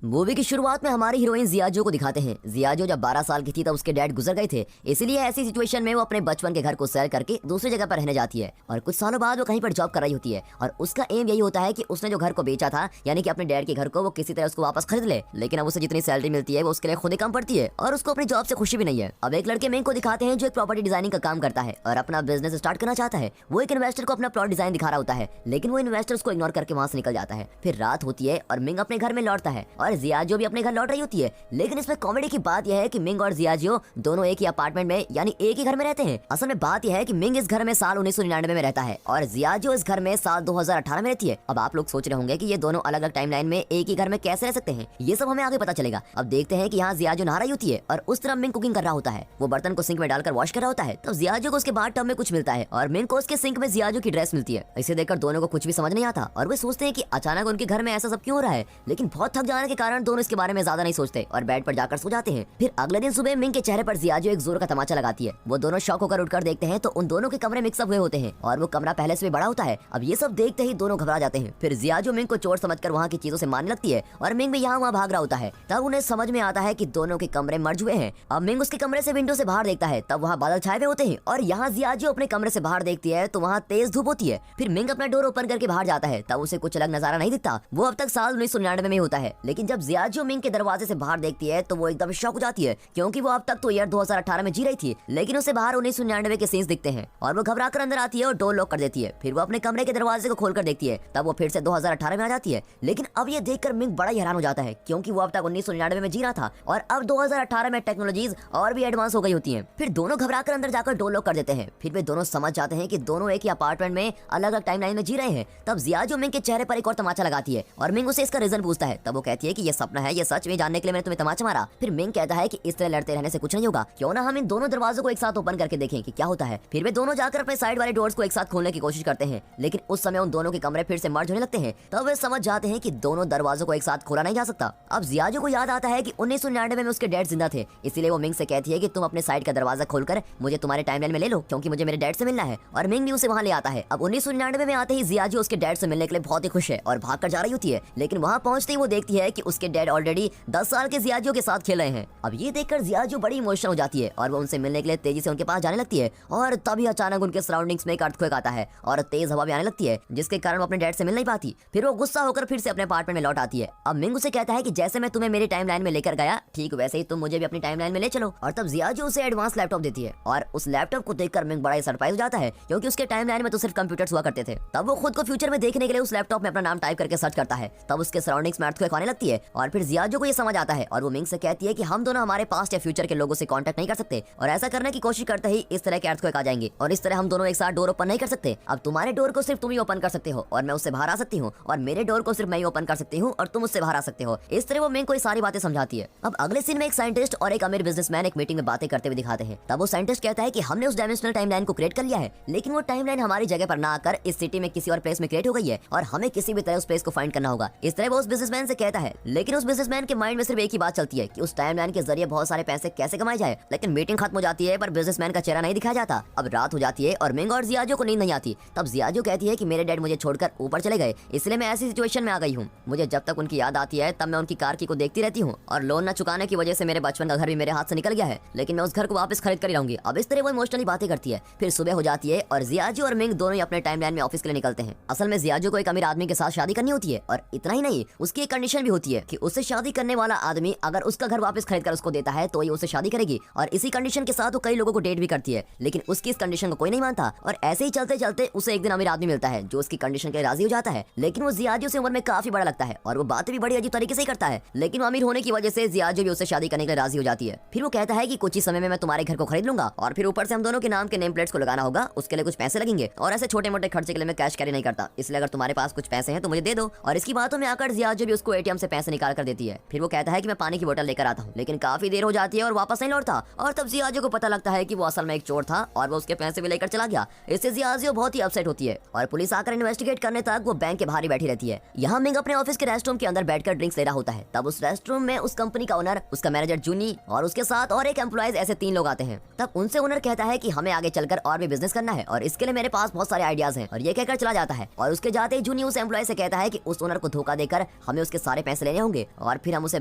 Movie की शुरुआत में हमारी हीरोइन जियाजो को दिखाते हैं। जियाजो जब 12 साल की थी तब उसके डैड गुजर गए थे, इसलिए ऐसी सिचुएशन में वो अपने बचपन के घर को सेल करके दूसरी जगह पर रहने जाती है और कुछ सालों बाद वो कहीं पर जॉब कर रही होती है और उसका एम यही होता है कि उसने जो घर को बेचा था यानी कि अपने डैड के घर को वो किसी तरह उसको वापस खरीद ले। लेकिन अब उसे जितनी सैलरी मिलती है वो उसके लिए खुद ही कम पड़ती है और उसको अपनी जॉब से खुशी भी नहीं है। अब एक लड़के मिंग को दिखाते हैं जो एक प्रॉपर्टी डिजाइनिंग का काम करता है और अपना बिजनेस स्टार्ट करना चाहता है। वो एक इन्वेस्टर को अपना प्लॉट डिजाइन दिखा रहा होता है, लेकिन वो इन्वेस्टर उसको इग्नोर करके वहाँ से निकल जाता है। फिर रात होती है और मिंग अपने घर में लौटता है और जियाजो भी अपने घर लौट रही होती है। लेकिन इसमें कॉमेडी की बात यह है कि मिंग और जियाजो दोनों एक ही अपार्टमेंट में यानी एक ही घर में रहते हैं। असल में बात यह है कि मिंग इस घर में साल 1999 में रहता है और जियाजो इस घर में साल 2018 में रहती है। अब आप लोग सोच रहे होंगे कि ये दोनों अलग अलग टाइमलाइन में एक ही घर में कैसे रह सकते हैं, ये सब हमें आगे पता चलेगा। अब देखते हैं कि यहाँ जियाजो नहा रही होती है और उस तरफ मिंग कुकिंग कर रहा होता है। वो बर्तन को सिंक में डालकर वॉश कर रहा होता है, तब जियाजो को उसके बाद टब में कुछ मिलता है और मिंग को उसके सिंक में जियाजो की ड्रेस मिलती है। इसे देखकर दोनों को कुछ भी समझ नहीं आता और वे सोचते हैं कि अचानक उनके घर में ऐसा सब क्यों हो रहा है, लेकिन बहुत थक जाने के कारण दोनों इसके बारे में ज्यादा नहीं सोचते और बेड पर जाकर सो जाते हैं। फिर अगले दिन सुबह मिंग के चेहरे पर जियाजो एक जोर का तमाचा लगाती है। वो दोनों शॉक होकर उठकर देखते हैं तो उन दोनों के कमरे मिक्सअप हुए होते हैं और वो कमरा पहले से भी बड़ा होता है। अब ये सब देखते ही दोनों घबरा जाते हैं। फिर जियाजो मिंग को चोर समझकर वहाँ की चीजों से मारने लगती है और मिंग भी यहाँ वहाँ भाग रहा होता है। तब उन्हें समझ में आता है कि दोनों के कमरे मर्ज हुए हैं। अब मिंग उसके कमरे से विंडो से बाहर देखता है, तब वहाँ बादल छाए हुए होते हैं और यहाँ जियाजो अपने कमरे से बाहर देखती है तो वहाँ तेज धूप होती है। फिर मिंग अपना डोर ओपन करके बाहर जाता है, तब उसे कुछ अलग नजारा नहीं दिखता। वो अब तक साल 1999 में होता है, लेकिन जब जियाजो मिंग के दरवाजे से बाहर देखती है तो वो एकदम शॉक हो जाती है क्योंकि वो अब तक तो ईयर 2018 में जी रही थी, लेकिन उसे बाहर 1999 के सीन्स दिखते हैं और वो घबरा कर अंदर आती है और डोर लॉक कर देती है। फिर वो अपने कमरे के दरवाजे को खोलकर देखती है, तब वो फिर से 2018 में आ जाती है। लेकिन अब ये देखकर मिंग बड़ा ही हैरान हो जाता है क्योंकि वो अब तक 1999 में जी रहा था और अब 2018 में टेक्नोलॉजीज और भी एडवांस हो गई होती हैं। फिर दोनों घबरा कर अंदर जाकर डोर लॉक कर देते हैं। फिर वे दोनों समझ जाते हैं कि दोनों एक ही अपार्टमेंट में अलग अलग टाइमलाइन में जी रहे हैं। तब जियाजो मिंग के चेहरे पर एक और तमाचा लगाती है और मिंग उसे इसका रीजन पूछता है। तब वो कहती है कि ये सपना है, ये सच में जानने के लिए मैंने तुम्हें तमाचा मारा। फिर मिंग कहता है कि इस तरह लड़ते रहने से कुछ नहीं होगा, क्यों ना हम इन दोनों दरवाजों को एक साथ ओपन करके देखें कि क्या होता है। फिर वे दोनों जाकर अपने साइड वाले डोर्स को एक साथ खोलने की कोशिश करते हैं, लेकिन उस समय उन दोनों के कमरे फिर से मर्ज होने लगते हैं। तब वे समझ जाते हैं कि दोनों दरवाजों को एक साथ खोला नहीं जा सकता। अब जियाजो को याद आता है कि 1999 में उसके डैड जिंदा थे, इसीलिए वो मिंग से कहती है कि तुम अपने साइड का दरवाजा खोलकर मुझे तुम्हारे टाइमलाइन में ले लो क्योंकि मुझे मेरे डैड से मिलना है। और मिंग भी उसे वहाँ ले आता है। अब 1999 में आते ही जियाजो उसके डैड से मिलने के लिए बहुत ही खुश है और भाग कर जा रही होती है, लेकिन वहाँ पहुंचते ही वो देखती है कि उसके डैड ऑलरेडी 10 साल के जियाजो के साथ खेल रहे हैं। अब ये देखकर जियाजो बड़ी इमोशनल हो जाती है और वो उनसे मिलने के लिए तेजी से उनके पास जाने लगती है और तभी अचानक उनके सराउंडिंग्स में एक अर्थक्वेक आता है और तेज हवा भी आने लगती है, जिसके कारण वो अपने डैड से मिल नहीं पाती। फिर वो गुस्सा होकर फिर से अपने अपार्टमेंट में लौट आती है। अब मिंग उसे कहता है कि जैसे मैं तुम्हें मेरी टाइमलाइन में लेकर गया, ठीक वैसे ही तुम मुझे भी अपनी टाइमलाइन में ले चलो। और तब जियाजो उसे एडवांस लैपटॉप देती है और उस लैपटॉप को देखकर मिंग बड़ा ही सरप्राइज हो जाता है क्योंकि उसके टाइमलाइन में तो सिर्फ कंप्यूटर्स हुआ करते थे। तब वो खुद को फ्यूचर में देखने के लिए उस लैपटॉप में अपना नाम टाइप करके सर्च करता है। तब उसके सराउंडिंग्स में अर्थक्वेक आने लगती है और फिर जियाजो को ये समझ आता है और वो मिंग से कहती है कि हम दोनों हमारे पास्ट या फ्यूचर के लोगों से कांटेक्ट नहीं कर सकते और ऐसा करने की कोशिश करते ही इस तरह के अर्थक्वेक आ जाएंगे और इस तरह हम दोनों एक साथ डोर ओपन नहीं कर सकते। अब तुम्हारे डोर को सिर्फ तुम ही ओपन कर सकते हो और मैं उससे बाहर आ सकती हूँ और मेरे डोर को सिर्फ मैं ही ओपन कर सकती हूँ और तुम उससे बाहर आ सकते हो। इस तरह वो मिंग को ये सारी बातें समझाती है। अब अगले सीन में एक साइंटिस्ट और एक अमीर बिजनेसमैन एक मीटिंग में बातें करते हुए दिखाते हैं। तब वो साइंटिस्ट कहता है कि हमने उस डायमेंशनल टाइमलाइन को क्रिएट कर लिया है, लेकिन वो टाइमलाइन हमारी जगह पर ना आकर इस सिटी में किसी और प्लेस में क्रिएट हो गई है और हमें किसी भी तरह उस प्लेस को फाइंड करना होगा। इस तरह वो उस बिजनेसमैन से कहता है, लेकिन उस बिजनेसमैन के माइंड में सिर्फ एक ही बात चलती है कि उस टाइमलाइन के जरिए बहुत सारे पैसे कैसे कमाए जाए। लेकिन मीटिंग खत्म हो जाती है पर बिजनेसमैन का चेहरा नहीं दिखाया जाता। अब रात हो जाती है और मिंग और जियाजो को नींद नहीं आती। तब जियाजो कहती है कि मेरे डैड मुझे छोड़कर ऊपर चले गए, इसलिए मैं ऐसी सिचुएशन में आ गई हूँ। मुझे जब तक उनकी याद आती है तब मैं उनकी कार की को देखती रहती हूँ और लोन न चुकाने की वजह से मेरे बचपन का घर भी मेरे हाथ से निकल गया है, लेकिन मैं उस घर को वापस खरीद कर ही रहूंगी। अब इस तरह वो इमोशनली बातें करती है। फिर सुबह हो जाती है और जियाजो और मिंग दोनों ही अपने टाइमलाइन में ऑफिस के लिए निकलते हैं। असल में जियाजो को एक अमीर आदमी के साथ शादी करनी होती है और इतना ही नहीं, उसकी एक कंडीशन भी होती है कि उससे शादी करने वाला आदमी अगर उसका घर वापस खरीद कर उसको देता है तो ये उससे शादी करेगी। और इसी कंडीशन के साथ वो कई लोगों को डेट भी करती है, लेकिन उसकी इस कंडीशन को कोई नहीं मानता। और ऐसे ही चलते चलते उसे एक दिन अमीर आदमी मिलता है जो उसकी कंडीशन के राजी हो जाता है, लेकिन वो जियाजो से उम्र में काफी बड़ा लगता है और वो बातें भी बड़ी अजीब तरीके से ही करता है। लेकिन वो अमीर होने की वजह से जियाजो भी उससे शादी करने के लिए राजी हो जाती है। फिर वो कहता है कि कुछ ही समय में मैं तुम्हारे घर को खरीद लूंगा और फिर ऊपर से हम दोनों के नाम के नेम प्लेट्स को लगाना होगा, उसके लिए कुछ पैसे लगेंगे और ऐसे छोटे मोटे खर्चे के लिए मैं कैश कैरी नहीं करता, इसलिए अगर तुम्हारे पास कुछ पैसे हैं तो मुझे दे दो। और इसकी बातों में आकर जियाजो भी उसको एटीएम से पैसे निकाल कर देती है। फिर वो कहता है कि मैं पानी की बोतल लेकर आता हूँ, लेकिन काफी देर हो जाती है और वापस नहीं लौटता। और तब जियाजो को पता लगता है कि वो असल में एक चोर था और वो उसके पैसे भी लेकर चला गया। इससे जियाजो बहुत ही अपसेट होती है और पुलिस आकर इन्वेस्टिगेट करने तक वो बैंक के बाहर ही बैठी रहती है। यहाँ मिंग अपने ऑफिस के रेस्टरूम के अंदर बैठकर ड्रिंक्स ले रहा होता है। तब उस रेस्टरूम में उस कंपनी का ओनर, उसका मैनेजर जूनी और उसके साथ और एक एम्प्लॉइज, ऐसे 3 लोग आते हैं। तब उनसे ओनर कहता है कि हमें आगे चलकर और भी बिजनेस करना है और इसके लिए मेरे पास बहुत सारे आइडियाज हैं, और ये कहकर चला जाता है। और उसके जाते ही जूनी उस एम्प्लॉय से कहता है कि उस ओनर को धोखा देकर हमें उसके सारे पैसे लेने होंगे और फिर हम उसे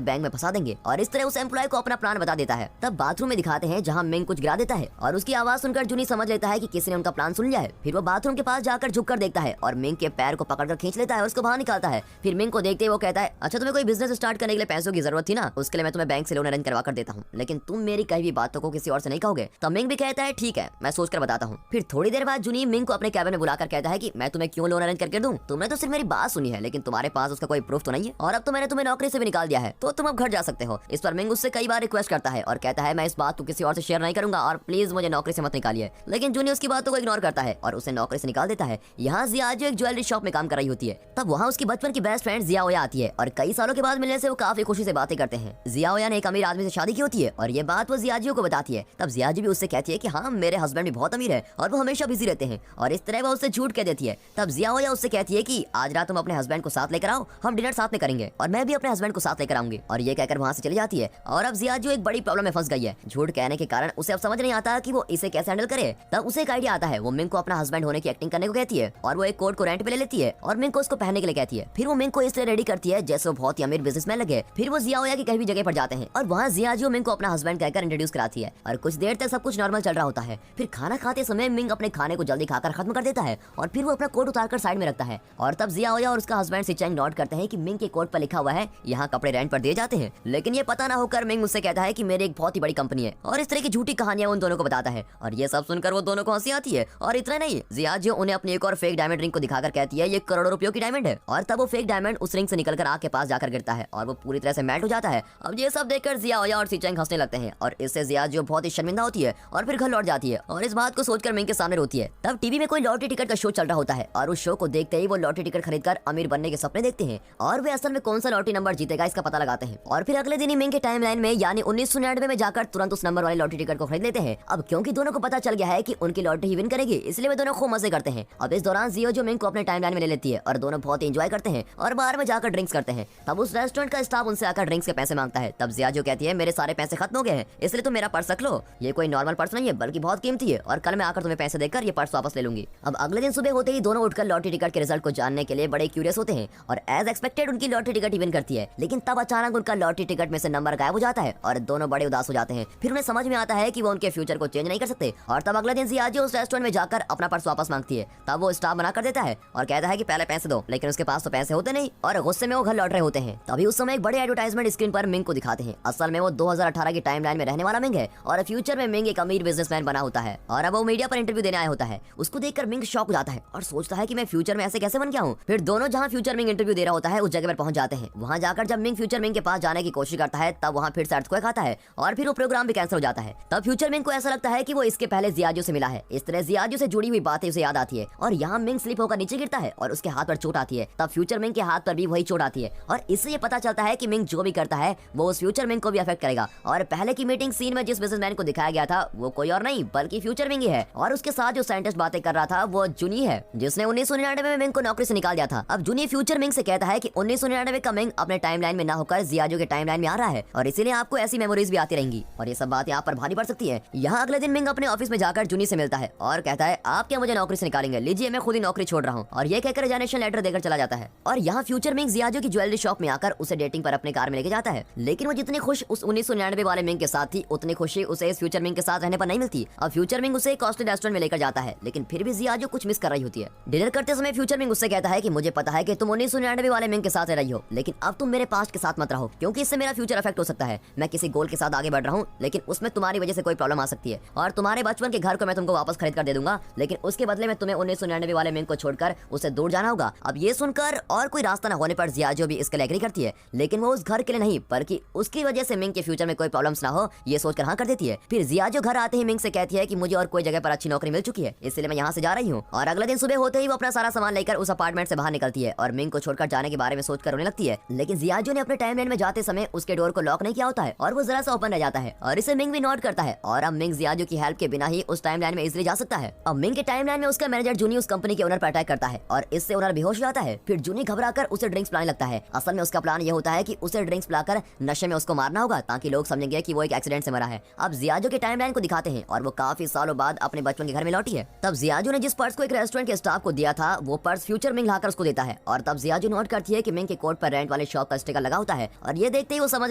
बैंक में फंसा देंगे। और इस तरह उस एम्प्लॉय को अपना प्लान बता देता है। तब बाथरूम में दिखाते हैं जहाँ मिंग कुछ गिरा देता है और उसकी आवाज सुनकर जूनी समझ लेता है कि किसी ने उनका प्लान सुन लिया है। फिर वो बाथरूम के पास जाकर झुककर देखता है और मिंग के पैर को पकड़कर खींच लेता है और उसको बाहर निकालता है। फिर मिंग को देखते ही वो कहता है, अच्छा तुम्हें कोई बिजनेस स्टार्ट करने के लिए पैसों की जरूरत थी ना, उसके लिए मैं तुम्हें बैंक से लोन अरेंज करवा कर देता हूँ, लेकिन तुम मेरी कही भी बातों को किसी और से नहीं कहोगे। तब मिंग भी कहता है ठीक है, मैं सोच कर बताता हूँ। फिर थोड़ी देर बाद जूनी मिंग को अपने कैबिन में बुलाकर कहता है कि मैं तुम्हें क्यों लोन अरेंज करके दूं, तुमने तो सिर्फ मेरी बात सुनी है लेकिन तुम्हारे पास उसका कोई प्रूफ तो नहीं है, और अब तो मैंने तुम्हें नौकरी से भी निकाल दिया है तो तुम अब घर जा सकते हो। इस पर मिंग उससे कई बार रिक्वेस्ट करता है और कहता है मैं इस बात को किसी और से शेयर नहीं करूंगा और प्लीज मुझे नौकरी से मत निकालिए, लेकिन जूनी उसकी बातों को इग्नोर करता है और उसे नौकरी से निकाल देता है। यहाँ जियाजो एक ज्वेलरी शॉप में काम कर रही होती है। तब वहाँ उसकी बचपन की बेस्ट फ्रेंड जियाओया आती है और कई सालों के बाद मिलने से वो काफी खुशी से बातें करते हैं। जियाओया ने एक अमीर आदमी से शादी की होती है और ये बात वो जियाजो को बताती है। तब जियाजो भी उससे कहती है कि हाँ मेरे हस्बैंड भी बहुत अमीर है और वो हमेशा बिजी रहते हैं, और इस तरह वो उससे झूठ कह देती है। तब जियाओया उससे कहती है कि आज रात तुम अपने हस्बैंड को साथ लेकर आओ, हम डिनर साथ में करेंगे और मैं भी अपने हस्बैंड को साथ लेकर आऊंगी, और ये कहकर वहाँ से चली जाती है। और अब जियाजो एक बड़ी प्रॉब्लम में फंस गई है। झूठ कहने के कारण उसे अब समझ नहीं आता कि वो इसे कैसे हैंडल करे। तब उसे एक आइडिया आता है। वो मिंग को अपना हस्बैंड होने की एक्टिंग करने को कहती है और वो एक कोट को रेंट पे ले लेती है और मिंग को उसको पहनने के लिए कहती है। फिर वो मिंग को इस तरह रेडी करती है जैसे वो बहुत ही अमीर बिजनेसमैन लगे। फिर वो जियाओया की कहीं भी जगह पर जाते हैं और वहाँ जियाजो मिंग को अपना हस्बैंड कहकर इंट्रोड्यूस कराती है और कुछ देर तक सब कुछ नॉर्मल चल रहा होता है। फिर खाना खाते समय मिंग अपने खाने को जल्दी खाकर खत्म कर देता है और फिर वो अपना कोट उतारकर साइड में रखता है। और तब जियाओया और उसका हस्बैंड सिचेंग नोट करते हैं कि मिंग के कोट पर लिखा हुआ है यहाँ कपड़े रेंट पर दिए जाते हैं, लेकिन ये पता ना होकर मिंग उससे कहता है कि मेरी एक बहुत ही बड़ी कंपनी है, और इस तरह की झूठी कहानियां उन दोनों को बताता है। और ये सब सुनकर वो दोनों को हंसी आती है। और इतना नहीं, जियाजो उन्हें अपनी एक और फेक डायमंड रिंग को दिखाकर कहती है ये करोड़ों रुपयों की डायमंड है, और तब वो फेक डायमंड उस रिंग से निकलकर आग के पास जाकर गिरता है और वो पूरी तरह से मेल्ट हो जाता है। अब ये सब देखकर जियाओया और सिचेंग हंसने लगते हैं और इससे जियाजो बहुत ही शर्मिंदा होती है और फिर घर लौट जाती है और इस बात को सोचकर मिंग के सामने रोती है। तब टीवी में कोई लॉटरी टिकट का शो चल रहा होता है और उस शो को देखते ही वो लॉटरी टिकट खरीदकर अमीर बनने के सपने देखते हैं और वे असल में कौन सा लॉटरी नंबर जीतेगा इसका पता लगाते हैं। और फिर अगले दिन ही मिंग के टाइमलाइन में यानी 1999 में जाकर तुरंत उस नंबर वाले लॉटरी टिकट को खरीद लेते हैं। अब क्योंकि दोनों को पता चल गया है कि उनकी लॉटरी ही विन करेगी, इसलिए वे दोनों खूब मजे करते हैं। अब इस दौरान जियाजो मिंग को अपने टाइमलाइन में ले लेती है और दोनों बहुत एंजॉय करते हैं और बाहर में जाकर ड्रिंक्स करते हैं। तब उस रेस्टोरेंट का स्टाफ उनसे आकर ड्रिंक्स के पैसे मांगता है। तब जियाजो कहती है मेरे सारे पैसे खत्म हो गए हैं, इसलिए तुम मेरा पर्स रख लो, ये कोई नॉर्मल पर्स नहीं है बल्कि बहुत कीमती है और कल मैं आकर तुम्हें पैसे देकर ये पर्स वापस ले लूंगी। अब अगले दिन सुबह होते ही दोनों उठकर लॉटरी टिकट के रिजल्ट को जानने के लिए बड़े क्यूरियस होते हैं और एज एक्सपेक्टेड उनकी लॉटरी टिकट ही विन करती है। लेकिन तब अचानक उनका लॉटरी टिकट में से नंबर गायब हो जाता है और दोनों बड़े उदास हो जाते हैं। फिर उन्हें समझ में आता है कि वो उनके फ्यूचर को चेंज नहीं कर सकते और तब अगले दिन जियाजो उस रेस्टोरेंट में जाकर अपना पर्स वापस मांगती है। तब वो स्टाफ मना कर देता है और कहता है कि पहले पैसे दो, लेकिन उसके पास तो पैसे होते नहीं और गुस्से में वो घर लौट रहे होते हैं। तभी उस समय एक बड़े एडवर्टाइजमेंट स्क्रीन पर मिंग को दिखाते हैं। असल में वो 2018 की टाइमलाइन में रहने वाला मिंग है और फ्यूचर में मिंग एक अमीर बिजनेसमैन बना होता है और अब वो मीडिया पर इंटरव्यू देने आया होता है। उसको देखकर मिंग शॉक हो जाता है और सोचता है कि मैं फ्यूचर में ऐसे कैसे बन गया हूँ। फिर दोनों जहाँ फ्यूचर मिंग इंटरव्यू दे रहा होता है उस जगह पर पहुंच जाते हैं। वहाँ जाकर जब मिंग फ्यूचर मिंग के पास जाने की कोशिश करता है तब वहाँ फिर से अर्थक्वेक आता है और फिर वो प्रोग्राम भी कैंसिल हो जाता है। तब फ्यूचर मिंग को ऐसा लगता है कि वो इसके पहले जियाजो से मिला है। इस तरह जियाजो से जुड़ी हुई बातें उसे याद आती है और यहाँ मिंग स्लिप होकर नीचे गिरता है और उसके हाथ पर चोट आती है। तब फ्यूचर मिंग के हाथ पर भी वही चोट आती है और इससे ये पता चलता है कि मिंग जो भी करता है वो उस फ्यूचर मिंग को भी अफेक्ट करेगा। और पहले की मीटिंग सीन में जिस बिजनेसमैन को दिखाया गया था वो कोई और नहीं बल्कि फ्यूचर मिंग ही है और उसके साथ जो साइंटिस्ट बातें कर रहा था वो जूनी है जिसने 1999 में मिंग को नौकरी से निकाल दिया था। अब जूनी फ्यूचर मिंग से कहता है कि 1999 का मिंग अपने टाइमलाइन में ना होकर जियाजो के टाइमलाइन में आ रहा है और इसीलिए आपको ऐसी मेमोरीज भी आती रहेंगी और ये सब बातें आप पर भारी पड़ सकती है। यहाँ अगले दिन मिंग अपने ऑफिस में जाकर जूनी से मिलता है और कहता है आप क्या मुझे नौकरी से निकालेंगे, लीजिए मैं खुद ही नौकरी छोड़ रहा हूँ, और ये कहकर रिजाइनेशन लेटर देकर चला जाता है। और यहाँ फ्यूचर मिंग जियाजो की ज्वेलरी शॉप में आकर उसे डेटिंग पर अपने कार में लेके जाता है, लेकिन वो जितनी खुश उस 1999 वाले मिंग के साथ थी उतनी खुशी उसे इस फ्यूचर मिंग के साथ रहने पर नहीं मिलती। अब फ्यूचर मिंग उसे कॉस्टली रेस्टोरेंट में लेकर जाता है, लेकिन फिर भी जियाजो कुछ मिस कर रही होती है। डिनर करते समय फ्यूचर मिंग उससे कहता है कि मुझे पता है कि तुम 1999 वाले मिंग के साथ रह रही हो, लेकिन अब तुम मेरे पास्ट के साथ मत रहो क्योंकि इससे मेरा फ्यूचर अफेक्ट हो सकता है। मैं किसी गोल के साथ आगे बढ़ रहा हूँ लेकिन उसमें तुम्हारी वजह से कोई प्रॉब्लम आ सकती है और तुम्हारे बचपन के घर को मैं तुमको वापस खरीद कर दे दूंगा, लेकिन उसके बदले में तुम्हें 1999 वाले मिंग को छोड़कर उसे दूर जाना होगा। अब ये सुनकर और कोई रास्ता न होने पर जियाजो भी इसके लिए एग्री करती है, लेकिन वो उस घर के लिए नहीं बल्कि उसकी वजह से मिंग के फ्यूचर में कोई प्रॉब्लम्स ना हो ये सोचकर हाँ कर देती है। फिर जियाजो घर आते ही मिंग से कहती है कि मुझे और कोई जगह पर अच्छी नौकरी मिल चुकी है इसलिए मैं यहाँ से जा रही हूँ। और अगले दिन सुबह होते ही वो अपना सारा सामान लेकर उस अपार्टमेंट से बाहर निकलती है और मिंग को छोड़कर जाने के बारे में सोचकर रोने लगती है। लेकिन जियाजो ने अपने टाइमलाइन में जाते समय उसके डोर को लॉक नहीं किया होता है और वो जरा सा ओपन रह जाता है और इसे मिंग भी नोट करता है और अब मिंग जियाजो की हेल्प के बिना ही उस टाइमलाइन में इजीली जा सकता है। अब मिंग के टाइमलाइन में उसका मैनेजर जूनी उस कंपनी के ओनर पर अटैक करता है और इससे ओनर बेहोश हो जाता है। फिर जूनी घबराकर उसे ड्रिंक्स पिलाने लगता है। असल में उसका प्लान ये होता है कि उसे ड्रिंक्स पिलाकर नशे में उसको मारना होगा ताकि लोग समझेंगे कि वो एक एक्सीडेंट से मरा है। अब जियाजो के टाइमलाइन को दिखाते हैं और वो काफी सालों बाद अपने बचपन के घर में लौटी है। तब जियाजो ने जिस पर्स को एक रेस्टोरेंट के स्टाफ को दिया था वो पर्स फ्यूचर मिंग लाकर उसको देता है और तब जियाजो नोट करती है कि मिंग के कोट पर रेंट वाले वाले शॉप का स्टिकर लगा होता है और ये देखते ही वो समझ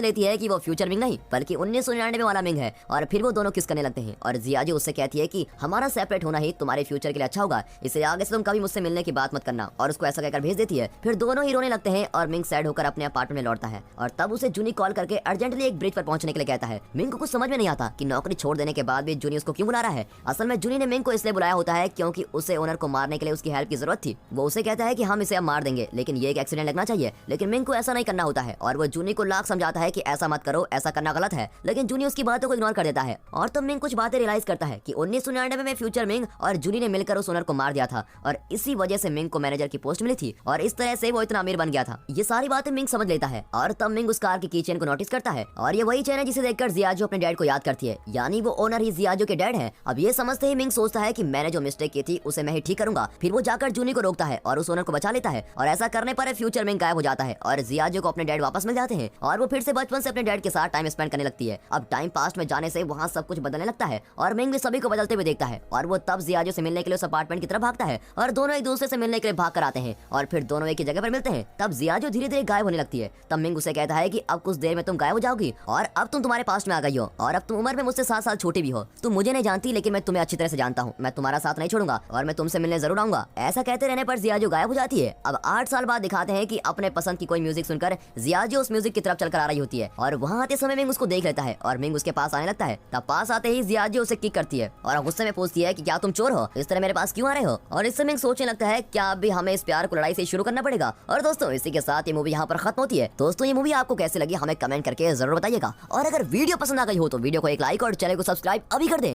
लेती है कि वो फ्यूचर मिंग नहीं बल्कि 1999 वाला मिंग है। और फिर वो दोनों किस करने लगते हैं और जियाजो उससे कहती है कि हमारा सेपरेट होना ही तुम्हारे फ्यूचर के लिए अच्छा होगा, इसलिए आगे से तुम कभी मुझसे मिलने की बात मत करना। और उसको ऐसा कहकर भेज देती है। फिर दोनों ही रोने लगते हैं और मिंग सैड होकर अपने अपार्टमेंट में लौटता है और तब उसे जूनी कॉल करके अर्जेंटली एक ब्रिज पर पहुंचने के लिए कहता है। मिंग को कुछ समझ में नहीं आता कि नौकरी छोड़ देने के बाद भी जूनी उसको क्यों बुला रहा है। असल में जूनी ने मिंग को इसलिए बुलाया होता है क्योंकि उसे ओनर को मारने के लिए उसकी हेल्प की जरूरत थी। वो उसे कहता है कि हम इसे अब मार देंगे लेकिन ये एक एक्सीडेंट लगना चाहिए, लेकिन मिंग को ऐसा नहीं करना होता है और वो जूनी को लाख समझाता है कि ऐसा मत करो, ऐसा करना गलत है, लेकिन जूनी उसकी बातों को इग्नोर कर देता है। और तब मिंग कुछ बातें रियलाइज करता है कि 1999 में फ्यूचर मिंग और जूनी ने मिलकर उस ओनर को मार दिया था और इसी वजह से मिंग को मैनेजर की पोस्ट मिली थी और इस तरह से वो इतना अमीर बन गया था। ये सारी बातें मिंग समझ लेता है और तब मिंग उस कार की कीचेन को नोटिस करता है और ये वही चेन है जिसे देखकर जियाजो अपने डैड को याद करती है, यानी वो ओनर ही जियाजो के डैड है। अब ये समझते ही मिंग सोचता है कि मैंने जो मिस्टेक की थी उसे मैं ही ठीक करूंगा। फिर वो जाकर जूनी को रोकता है और उस ओनर को बचा लेता है और ऐसा करने पर फ्यूचर मिंग गायब हो जाता है और जियाजो को अपने डैड वापस मिल जाते हैं और वो फिर से बचपन से अपने डैड के साथ टाइम स्पेंड करने लगती है। अब टाइम पास्ट में जाने से वहाँ सब कुछ बदलने लगता है और मिंग भी सभी को बदलते हुए देखता है और वो तब जियाजो से मिलने के लिए उस अपार्टमेंट की तरफ भागता है और दोनों एक दूसरे से मिलने के लिए भाग कर आते हैं और फिर दोनों एक ही जगह पर मिलते हैं। तब जियाजो धीरे धीरे गायब होने लगती है। तब मिंग उसे कहता है कि अब कुछ देर में तुम गायब हो जाओगी और अब तुम तुम्हारे पास्ट में आ गई हो और अब तुम उम्र में मुझसे 7 साल छोटी भी हो। तुम मुझे नहीं जानती लेकिन मैं तुम्हें अच्छी तरह से जानता हूँ, मैं तुम्हारा साथ नहीं छोड़ूंगा और मैं तुमसे मिलने जरूर आऊंगा। ऐसा कहते रहने पर जियाजो गायब हो जाती है। अब 8 साल बाद दिखाते हैं कि अपने पसंद की कोई म्यूजिक सुनकर जियाजो उस म्यूजिक की तरफ चलकर आ रही होती है और वहाँ आते समय मिंग उसको देख लेता है और मिंग उसके पास आने लगता है। तब पास आते ही जियाजो उसे किक करती है और गुस्से में पूछती है कि क्या तुम चोर हो, इस तरह मेरे पास क्यों आ रहे हो। और इससे मिंग सोचने लगता है क्या अभी हमें इस प्यार को लड़ाई से शुरू करना पड़ेगा। और दोस्तों इसी के साथ ये मूवी यहाँ पर खत्म होती है। दोस्तों ये मूवी आपको कैसी लगी हमें कमेंट करके जरूर बताइएगा और अगर वीडियो पसंद आ गई हो तो वीडियो को एक लाइक और चैनल को सब्सक्राइब अभी कर दें।